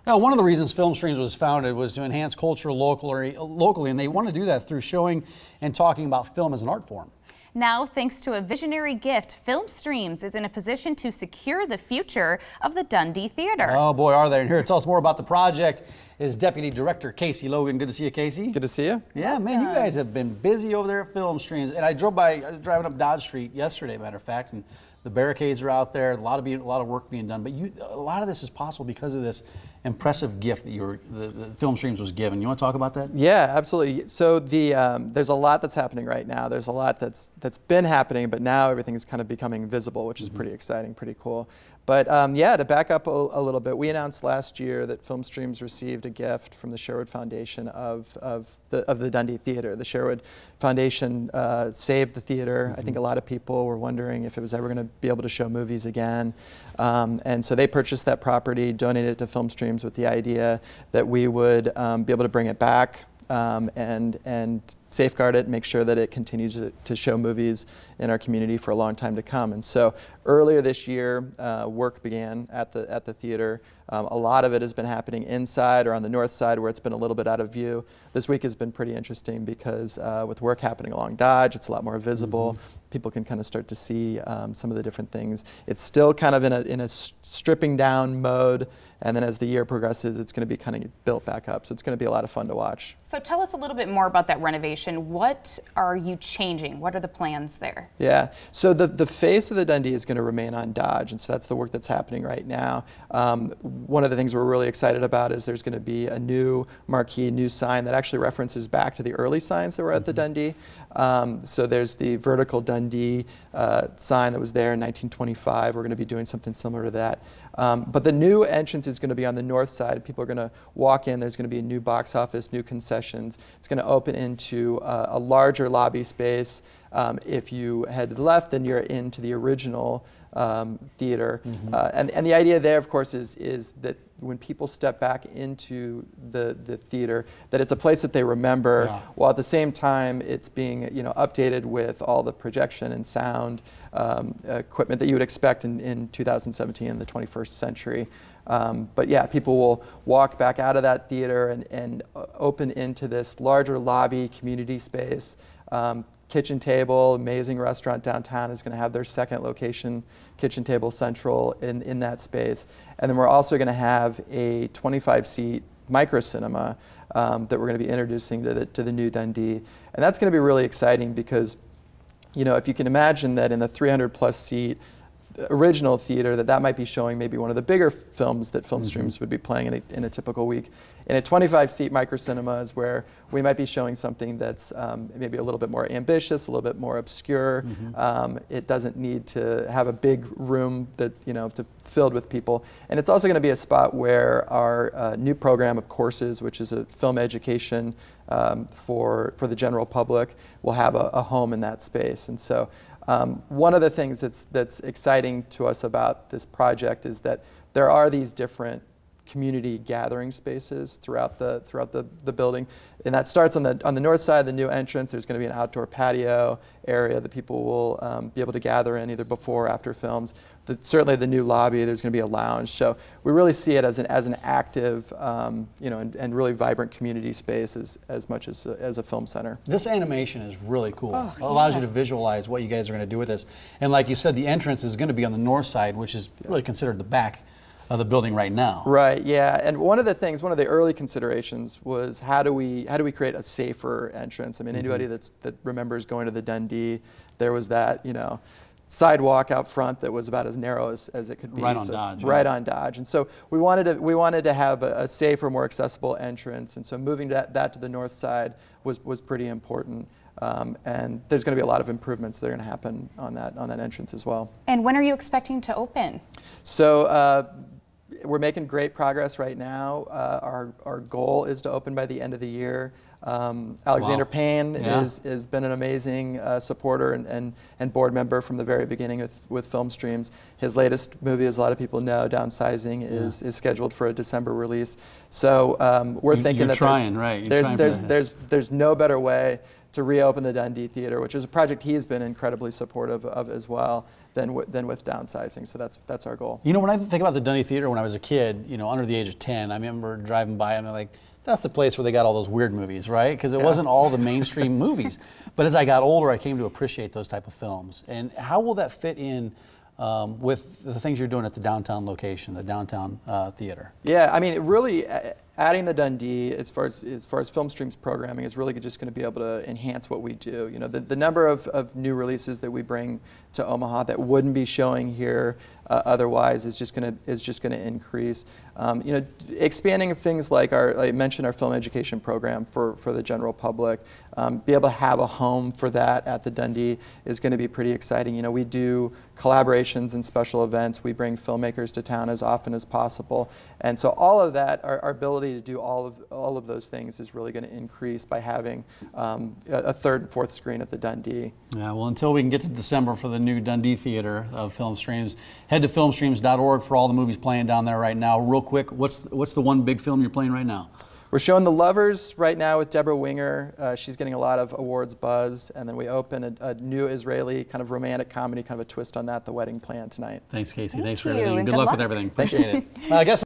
Now, one of the reasons Film Streams was founded was to enhance culture locally, and they want to do that through showing and talking about film as an art form. Now, thanks to a visionary gift, Film Streams is in a position to secure the future of the Dundee Theater. Oh boy, are they. And here to tell us more about the project is Deputy Director Casey Logan. Good to see you, Casey. Good to see you. Yeah, man, you guys have been busy over there at Film Streams. And I was driving up Dodge Street yesterday, matter of fact, and the barricades are out there, a lot of work being done. But a lot of this is possible because of this impressive gift that the Film Streams was given. You want to talk about that? Yeah, absolutely. So there's a lot that's happening right now. There's a lot that's been happening, but now everything's kind of becoming visible, which is pretty exciting, pretty cool. But yeah, to back up a little bit, we announced last year that Film Streams received a gift from the Sherwood Foundation of the Dundee Theater. The Sherwood Foundation saved the theater. I think a lot of people were wondering if it was ever going to be able to show movies again. And so they purchased that property, donated it to Film Streams with the idea that we would be able to bring it back and safeguard it, make sure that it continues to show movies in our community for a long time to come. And so earlier this year, work began at the theater. A lot of it has been happening inside or on the north side where it's been a little bit out of view. This week has been pretty interesting because with work happening along Dodge, it's a lot more visible. People can kind of start to see some of the different things. It's still kind of in a stripping down mode, and then as the year progresses, it's going to be kind of built back up. So it's going to be a lot of fun to watch. So tell us a little bit more about that renovation. What are you changing? What are the plans there? Yeah, so the face of the Dundee is going to remain on Dodge, and so that's the work that's happening right now. One of the things we're really excited about is there's going to be a new marquee, new sign that actually references back to the early signs that were at the Dundee. So there's the vertical Dundee sign that was there in 1925. We're going to be doing something similar to that. But the new entrance is going to be on the north side. People are going to walk in. There's going to be a new box office, new concessions. It's going to open into a larger lobby space. If you head to the left, then you're into the original theater. And the idea there, of course, is that when people step back into the theater, that it's a place that they remember, while at the same time it's being updated with all the projection and sound equipment that you would expect in 2017 in the 21st century. But yeah, people will walk back out of that theater and open into this larger lobby community space. Kitchen Table, amazing restaurant downtown, is going to have their second location, Kitchen Table Central, in that space. And then we're also going to have a 25-seat micro cinema that we're going to be introducing to the new Dundee. And that's going to be really exciting because, if you can imagine that in the 300-plus seat original theater, that might be showing maybe one of the bigger films that Film Streams would be playing in a typical week. In a 25-seat micro cinema is where we might be showing something that's maybe a little bit more ambitious, a little bit more obscure. It doesn't need to have a big room that filled with people. And it's also going to be a spot where our new program of courses, which is a film education for the general public, will have a home in that space. And so one of the things that's exciting to us about this project is that there are these different community gathering spaces throughout the building, and that starts on the north side, the new entrance. There's going to be an outdoor patio area that people will be able to gather in either before or after films. Certainly the new lobby, there's going to be a lounge. So we really see it as an active, and really vibrant community space as much as a film center. This animation is really cool. It allows you to visualize what you guys are going to do with this. And like you said, the entrance is going to be on the north side, which is really considered the back of the building right now. Right, yeah, and one of the early considerations was how do we create a safer entrance? I mean, anybody that remembers going to the Dundee, there was that, sidewalk out front that was about as narrow as it could be. Right on Dodge. Right on Dodge. And so we wanted to have a safer, more accessible entrance, and so moving that to the north side was pretty important. And there's going to be a lot of improvements that are going to happen on that entrance as well. And when are you expecting to open? So we're making great progress right now. Our goal is to open by the end of the year. Alexander Payne has been an amazing supporter and board member from the very beginning with Film Streams. His latest movie, as a lot of people know, Downsizing, is scheduled for a December release. So we're thinking that there's no better way to reopen the Dundee Theater, which is a project he's been incredibly supportive of as well, than with downsizing. So that's our goal. You know, when I think about the Dundee Theater when I was a kid, you know, under the age of 10, I remember driving by and I'm like, that's the place where they got all those weird movies, right? Because it wasn't all the mainstream movies. But as I got older, I came to appreciate those type of films. And how will that fit in with the things you're doing at the downtown location, the downtown theater? Yeah, I mean, really adding the Dundee as far as Film Stream's programming is really just going to be able to enhance what we do. You know, the number of new releases that we bring to Omaha that wouldn't be showing here otherwise is just going to increase. You know, expanding things like I mentioned our film education program for the general public. Be able to have a home for that at the Dundee is going to be pretty exciting. You know, we do collaborations and special events. We bring filmmakers to town as often as possible, and so all of that, our ability to do all of those things is really going to increase by having a third and fourth screen at the Dundee. Yeah, well, until we can get to December for the new Dundee Theater of Film Streams, head to filmstreams.org for all the movies playing down there right now. Real quick, what's the one big film you're playing right now? We're showing The Lovers right now with Deborah Winger. She's getting a lot of awards buzz. And then we open a new Israeli kind of romantic comedy, kind of a twist on that, The Wedding Plan, tonight. Thanks, Casey. Thanks for everything. Good luck with everything. Appreciate it. I guess